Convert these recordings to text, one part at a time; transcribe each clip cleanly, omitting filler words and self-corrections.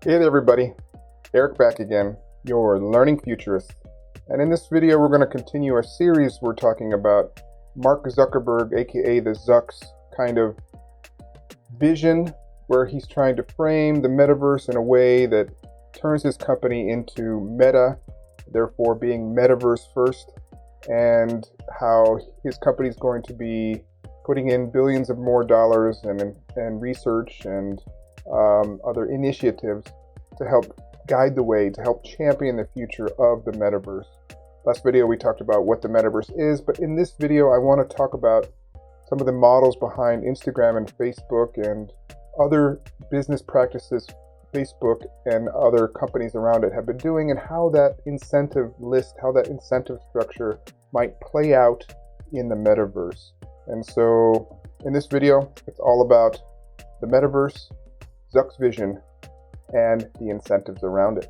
Hey there everybody, Eric back again, your Learning Futurist. And in this video we're going to continue a series we're talking about Mark Zuckerberg, aka the Zucks, kind of vision where he's trying to frame the metaverse in a way that turns his company into meta, therefore being metaverse first, and how his company is going to be putting in billions of more dollars and research and other initiatives to help guide the way, to help champion the future of the metaverse. Last video we talked about what the metaverse is, but in this video I want to talk about some of the models behind Instagram and Facebook and other business practices Facebook and other companies around it have been doing, and how that incentive list, how that incentive structure might play out in the metaverse. And so in this video, it's all about the metaverse, Zuck's vision, and the incentives around it.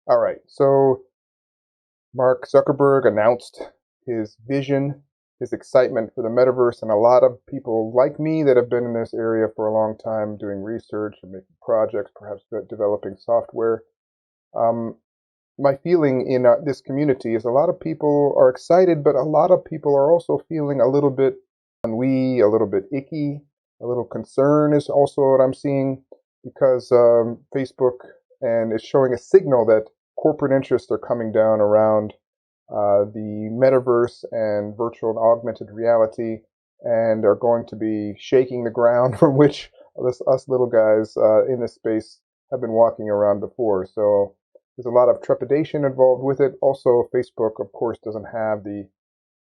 All right, so Mark Zuckerberg announced his vision, his excitement for the metaverse, and a lot of people like me that have been in this area for a long time doing research or making projects, perhaps developing software. My feeling in this community is a lot of people are excited, but a lot of people are also feeling a little bit ennui, a little bit icky, a little concern is also what I'm seeing, because Facebook and is showing a signal that corporate interests are coming down around the metaverse and virtual and augmented reality, and are going to be shaking the ground from which us little guys in this space have been walking around before. So there's a lot of trepidation involved with it. Also, Facebook, of course, doesn't have the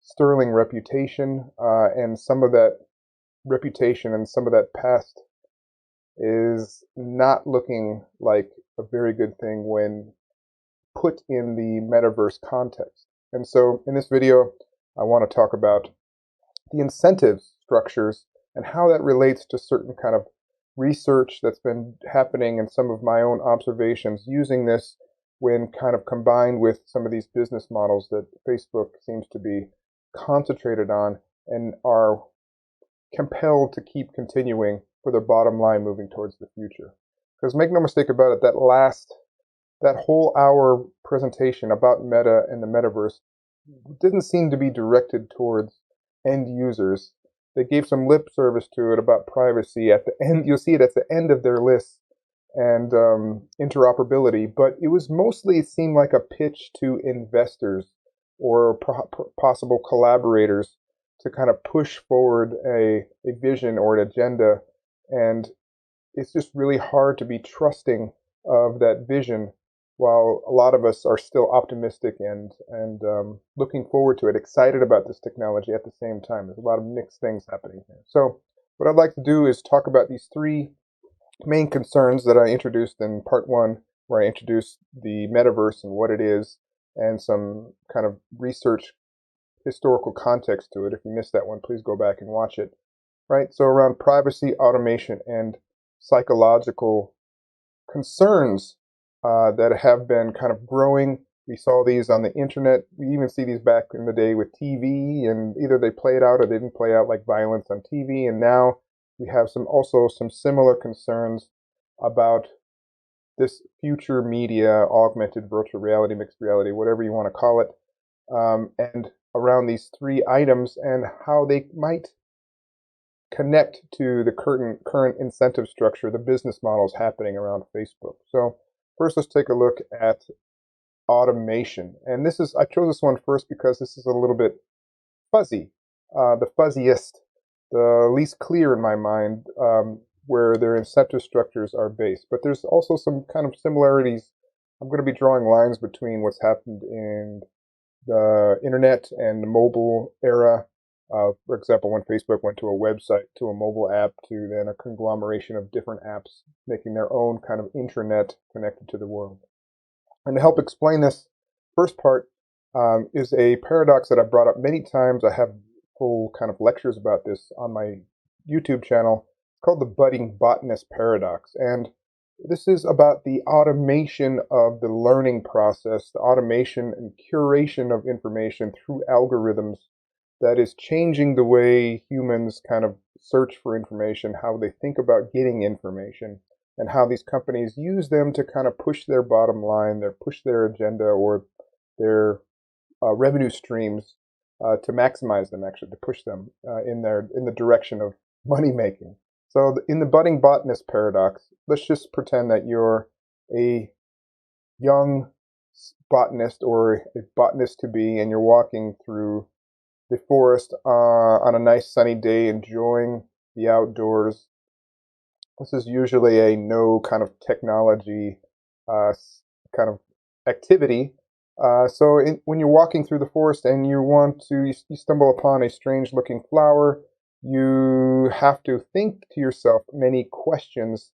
sterling reputation, and some of that reputation and some of that past is not looking like a very good thing when put in the metaverse context. And so in this video, I want to talk about the incentive structures and how that relates to certain kind of research that's been happening and some of my own observations using this when kind of combined with some of these business models that Facebook seems to be concentrated on and are compelled to keep continuing for their bottom line moving towards the future. Because make no mistake about it, that whole hour presentation about Meta and the metaverse didn't seem to be directed towards end users. They gave some lip service to it about privacy at the end. You'll see it at the end of their list, and interoperability, but it was mostly, it seemed like a pitch to investors or possible collaborators to kind of push forward a vision or an agenda. And it's just really hard to be trusting of that vision while a lot of us are still optimistic and looking forward to it, excited about this technology at the same time. There's a lot of mixed things happening here. So what I'd like to do is talk about these three main concerns that I introduced in part one, where I introduced the metaverse and what it is, and some kind of research historical context to it. If you missed that one, please go back and watch it. Right? So around privacy, automation, and psychological concerns that have been kind of growing. We saw these on the internet. We even see these back in the day with TV, and either they played out or they didn't play out, like violence on TV. And now we have also some similar concerns about this future media, augmented virtual reality, mixed reality, whatever you want to call it, and around these three items and how they might connect to the current incentive structure, the business models happening around Facebook. So first, let's take a look at automation. And I chose this one first because this is a little bit fuzzy, the fuzziest, the least clear in my mind, where their incentive structures are based. But there's also some kind of similarities. I'm going to be drawing lines between what's happened in the internet and the mobile era. For example, when Facebook went to a website, to a mobile app, to then a conglomeration of different apps making their own kind of intranet connected to the world. And to help explain this, first part is a paradox that I've brought up many times. I have full kind of lectures about this on my YouTube channel. It's called the budding botanist paradox. And This is about the automation of the learning process, the automation and curation of information through algorithms that is changing the way humans kind of search for information, how they think about getting information, and how these companies use them to kind of push their bottom line, push their agenda or their revenue streams to maximize them, actually, to push them in the direction of money making. So in the budding botanist paradox, let's just pretend that you're a young botanist or a botanist to be, and you're walking through the forest on a nice sunny day, enjoying the outdoors. This is usually a no kind of technology kind of activity. When you're walking through the forest and you stumble upon a strange looking flower, you have to think to yourself many questions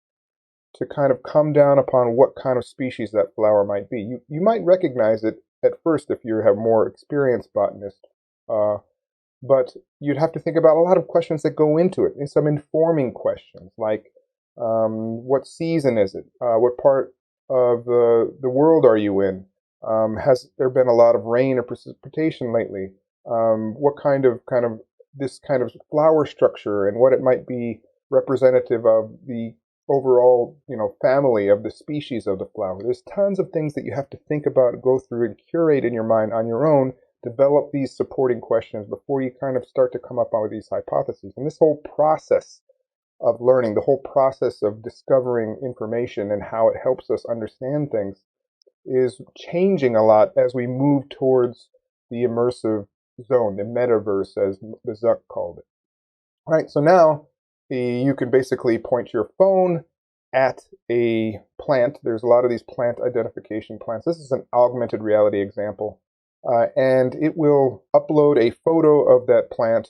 to kind of come down upon what kind of species that flower might be. You might recognize it at first if you have more experienced botanist, uh, but you'd have to think about a lot of questions that go into it, and some informing questions like what season is it? What part of the world are you in? Has there been a lot of rain or precipitation lately? What kind of this kind of flower structure and what it might be representative of the overall, family of the species of the flower. There's tons of things that you have to think about, go through, and curate in your mind on your own. Develop these supporting questions before you kind of start to come up with these hypotheses. And this whole process of learning, the whole process of discovering information and how it helps us understand things is changing a lot as we move towards the immersive zone, the metaverse, as the Zuck called it. Right, so now you can basically point your phone at a plant. There's a lot of these plant identification plants. This is an augmented reality example. And it will upload a photo of that plant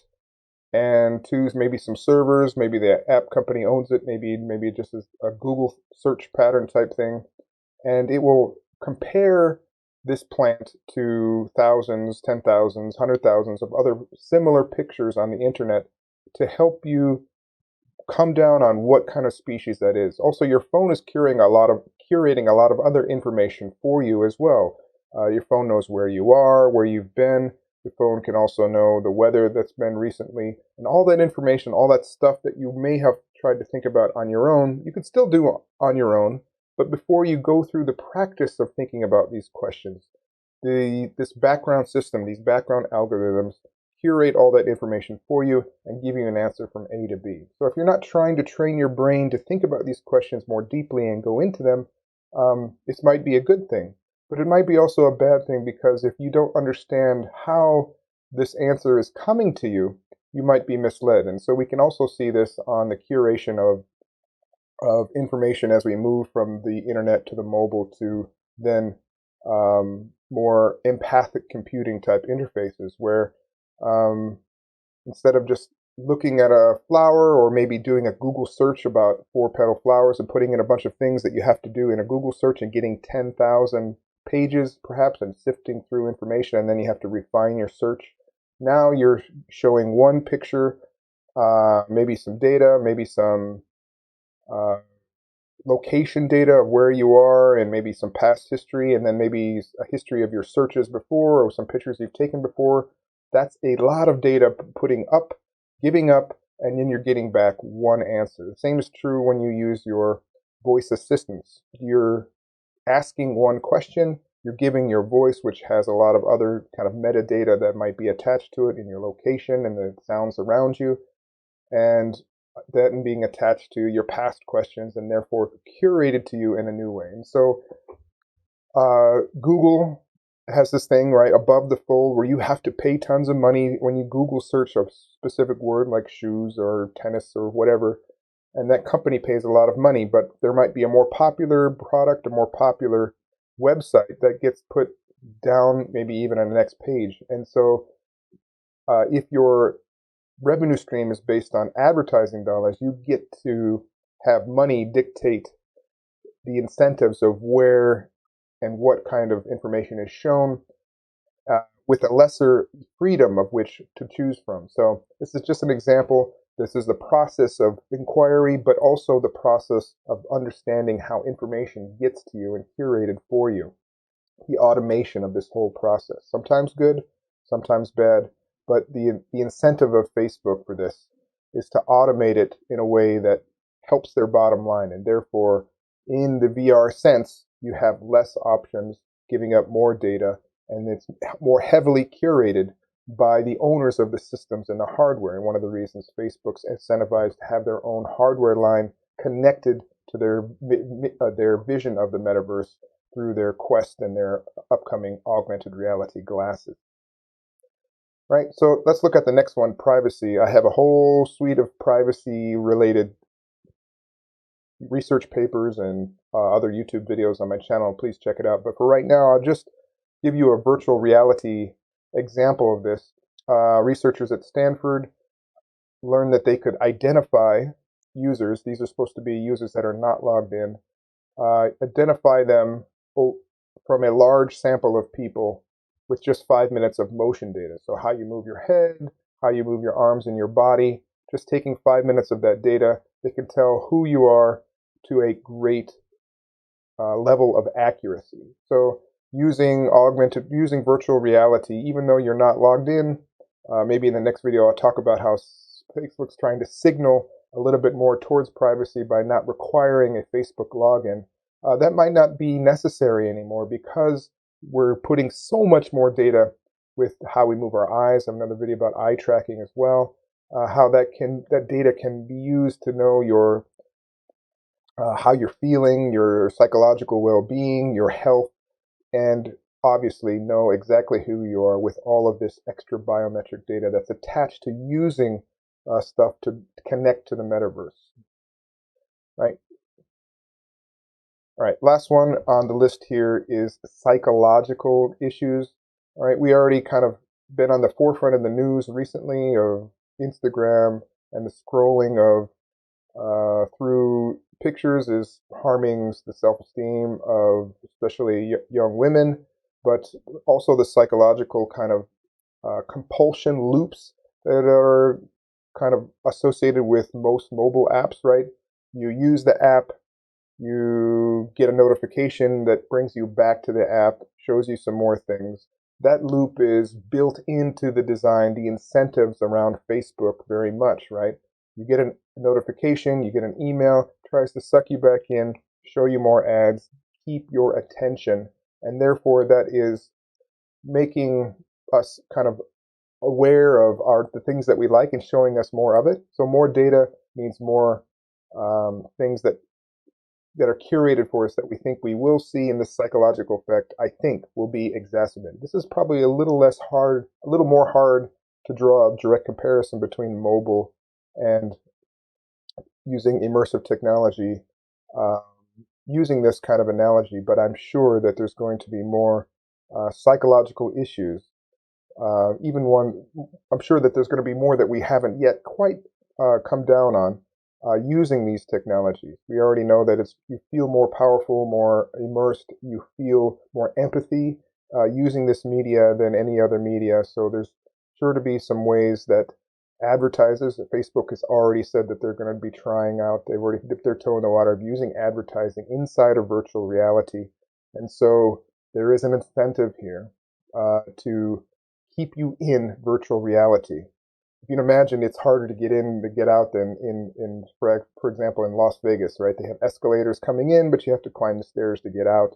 and to maybe some servers. Maybe the app company owns it. Maybe it just is a Google search pattern type thing. And it will compare this plant to thousands, 10,000s, 100,000s of other similar pictures on the internet to help you come down on what kind of species that is. Also, your phone is curating a lot of other information for you as well. Your phone knows where you are, where you've been. Your phone can also know the weather that's been recently, and all that information, all that stuff that you may have tried to think about on your own, you can still do on your own. But before you go through the practice of thinking about these questions, this background system, these background algorithms, curate all that information for you and give you an answer from A to B. So if you're not trying to train your brain to think about these questions more deeply and go into them, this might be a good thing. But it might be also a bad thing, because if you don't understand how this answer is coming to you, you might be misled. And so we can also see this on the curation of information as we move from the internet to the mobile to then more empathic computing type interfaces where instead of just looking at a flower or maybe doing a Google search about four petal flowers and putting in a bunch of things that you have to do in a Google search and getting 10,000 pages perhaps and sifting through information, and then you have to refine your search. Now you're showing one picture, maybe some data, maybe some uh, location data of where you are, and maybe some past history, and then maybe a history of your searches before or some pictures you've taken before. That's a lot of data putting up, giving up, and then you're getting back one answer. The same is true when you use your voice assistants. You're asking one question, you're giving your voice, which has a lot of other kind of metadata that might be attached to it in your location and the sounds around you, and then being attached to your past questions and therefore curated to you in a new way. And so Google has this thing right above the fold where you have to pay tons of money when you Google search a specific word like shoes or tennis or whatever. And that company pays a lot of money, but there might be a more popular product, a more popular website that gets put down maybe even on the next page. And so if your revenue stream is based on advertising dollars, you get to have money dictate the incentives of where and what kind of information is shown, with a lesser freedom of which to choose from. So this is just an example. This is the process of inquiry, but also the process of understanding how information gets to you and curated for you. The automation of this whole process. Sometimes good, sometimes bad, but the incentive of Facebook for this is to automate it in a way that helps their bottom line, and therefore, in the VR sense, you have less options, giving up more data, and it's more heavily curated by the owners of the systems and the hardware. And one of the reasons Facebook's incentivized to have their own hardware line connected to their vision of the metaverse through their Quest and their upcoming augmented reality glasses. Right, so let's look at the next one, privacy. I have a whole suite of privacy-related research papers and other YouTube videos on my channel. Please check it out. But for right now, I'll just give you a virtual reality example of this. Researchers at Stanford learned that they could identify users. These are supposed to be users that are not logged in. Identify them from a large sample of people with just 5 minutes of motion data. So how you move your head, how you move your arms and your body, just taking 5 minutes of that data, they can tell who you are to a great level of accuracy. So using virtual reality, even though you're not logged in, maybe in the next video I'll talk about how Facebook's trying to signal a little bit more towards privacy by not requiring a Facebook login. That might not be necessary anymore because we're putting so much more data with how we move our eyes. I have another video about eye tracking as well. How that data can be used to know your how you're feeling, your psychological well-being, your health, and obviously know exactly who you are with all of this extra biometric data that's attached to using stuff to connect to the metaverse. Right. All right, last one on the list here is psychological issues. All right, we already kind of been on the forefront of the news recently of Instagram, and the scrolling of through pictures is harming the self-esteem of especially young women, but also the psychological kind of compulsion loops that are kind of associated with most mobile apps, right? You use the app, you get a notification that brings you back to the app, shows you some more things. That loop is built into the design, the incentives around Facebook very much, right? You get a notification, you get an email, tries to suck you back in, show you more ads, keep your attention, and therefore that is making us kind of aware of the things that we like and showing us more of it. So more data means more things that are curated for us that we think we will see, and the psychological effect, I think, will be exacerbated. This is probably a little more hard to draw a direct comparison between mobile and using immersive technology, using this kind of analogy, but I'm sure that there's going to be more psychological issues. I'm sure that there's going to be more that we haven't yet quite come down on. Using these technologies, we already know that you feel more powerful, more immersed, you feel more empathy using this media than any other media. So there's sure to be some ways that advertisers, Facebook has already said that they're going to be trying out, they've already dipped their toe in the water of using advertising inside of virtual reality. And so there is an incentive here to keep you in virtual reality. You can imagine it's harder to get in to get out than for example, in Las Vegas, right? They have escalators coming in, but you have to climb the stairs to get out.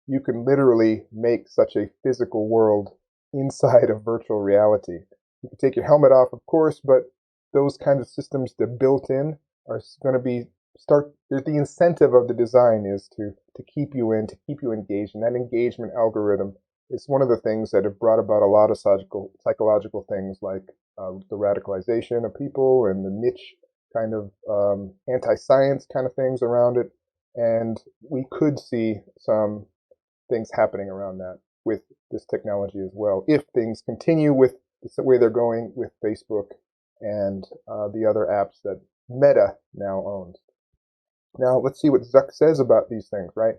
You can literally make such a physical world inside of virtual reality. You can take your helmet off, of course, but those kind of systems that are built in are going to be the incentive of the design is to keep you in, to keep you engaged, and that engagement algorithm is one of the things that have brought about a lot of psychological things like the radicalization of people and the niche kind of anti-science kind of things around it. And we could see some things happening around that with this technology as well, if things continue with the way they're going with Facebook and the other apps that Meta now owns. Now, let's see what Zuck says about these things, right?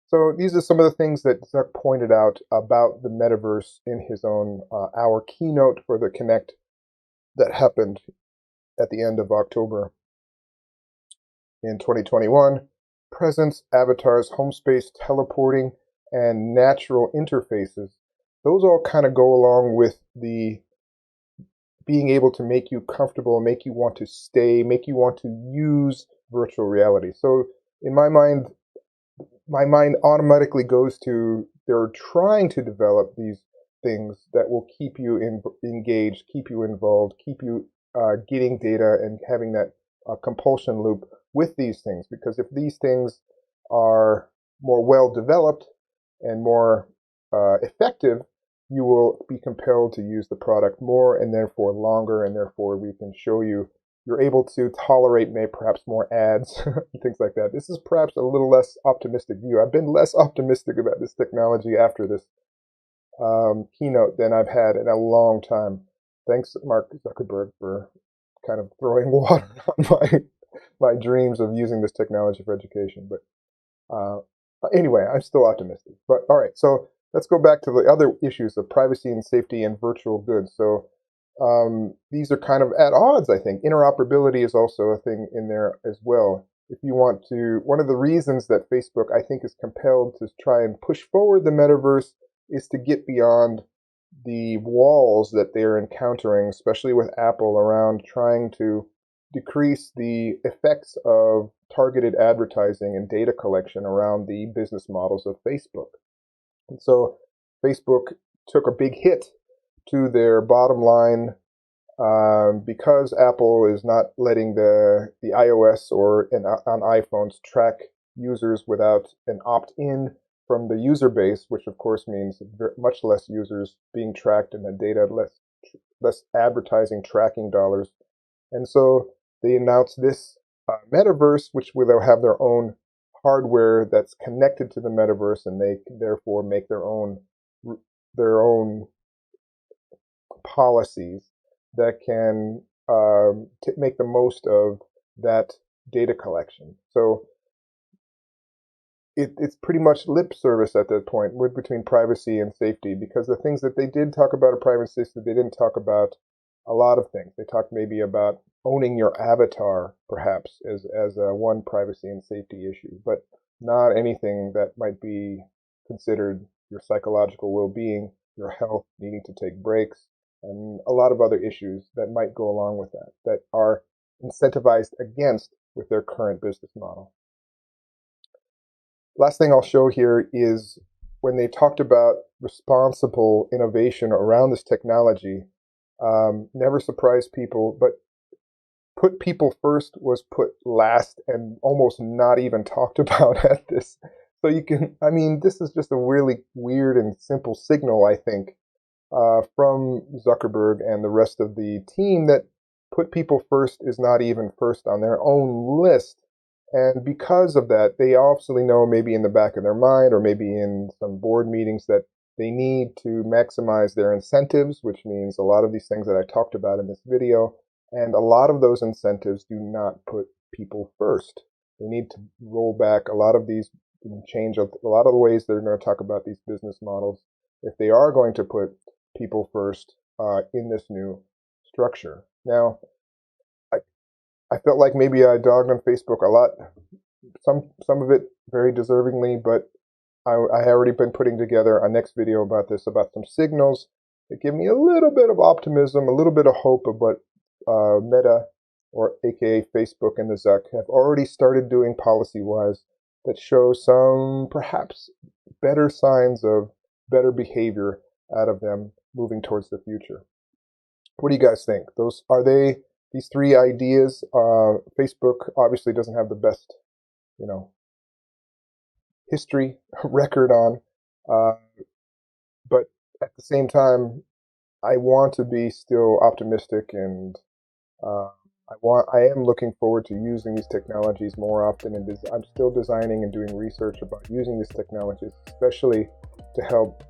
So these are some of the things that Zuck pointed out about the metaverse in his own our keynote for the Connect that happened at the end of October in 2021. Presence, avatars, home space, teleporting, and natural interfaces. Those all kind of go along with the being able to make you comfortable, make you want to stay, make you want to use virtual reality. So in my mind automatically goes to they're trying to develop these things that will keep you engaged, keep you involved, keep you getting data and having that compulsion loop with these things. Because if these things are more well developed and more effective, you will be compelled to use the product more and therefore longer, and therefore we can show you you're able to tolerate perhaps more ads and things like that. This is perhaps a little less optimistic view. I've been less optimistic about this technology after this keynote than I've had in a long time. Thanks, Mark Zuckerberg, for kind of throwing water on my dreams of using this technology for education. But anyway, I'm still optimistic. But all right, so let's go back to the other issues of privacy and safety and virtual goods. So these are kind of at odds, I think. Interoperability is also a thing in there as well. If you want to, one of the reasons that Facebook, I think, is compelled to try and push forward the metaverse is to get beyond the walls that they're encountering, especially with Apple, around trying to decrease the effects of targeted advertising and data collection around the business models of Facebook. And so Facebook took a big hit to their bottom line because Apple is not letting the iOS or on iPhones track users without an opt-in from the user base, which of course means much less users being tracked and the data less advertising tracking dollars. And so they announced this metaverse, which will have their own hardware that's connected to the metaverse, and they can therefore make their own policies that can make the most of that data collection. So it's pretty much lip service at that point between privacy and safety, because the things that they did talk about in privacy, they didn't talk about a lot of things. They talked maybe about owning your avatar, perhaps, as one privacy and safety issue, but not anything that might be considered your psychological well-being, your health, needing to take breaks, and a lot of other issues that might go along with that are incentivized against with their current business model. Last thing I'll show here is when they talked about responsible innovation around this technology, never surprised people, but put people first was put last and almost not even talked about at this. So this is just a really weird and simple signal, I think, from Zuckerberg and the rest of the team that put people first is not even first on their own list. And because of that, they obviously know, maybe in the back of their mind or maybe in some board meetings, that they need to maximize their incentives, which means a lot of these things that I talked about in this video. And a lot of those incentives do not put people first. They need to roll back a lot of these, change a lot of the ways they're going to talk about these business models if they are going to put people first in this new structure. Now, I felt like maybe I dogged on Facebook a lot, some of it very deservingly, but I have already been putting together a next video about this, about some signals that give me a little bit of optimism, a little bit of hope of what Meta, or aka Facebook and the Zuck, have already started doing policy-wise that show some perhaps better signs of better behavior out of them moving towards the future. What do you guys think? These three ideas? Facebook obviously doesn't have the best, history record on, but at the same time, I want to be still optimistic, and I am looking forward to using these technologies more often, and I'm still designing and doing research about using these technologies, especially to help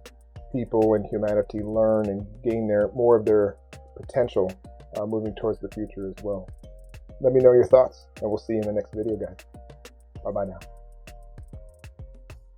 people and humanity learn and gain more of their potential moving towards the future as well. Let me know your thoughts, and we'll see you in the next video, guys. Bye-bye now.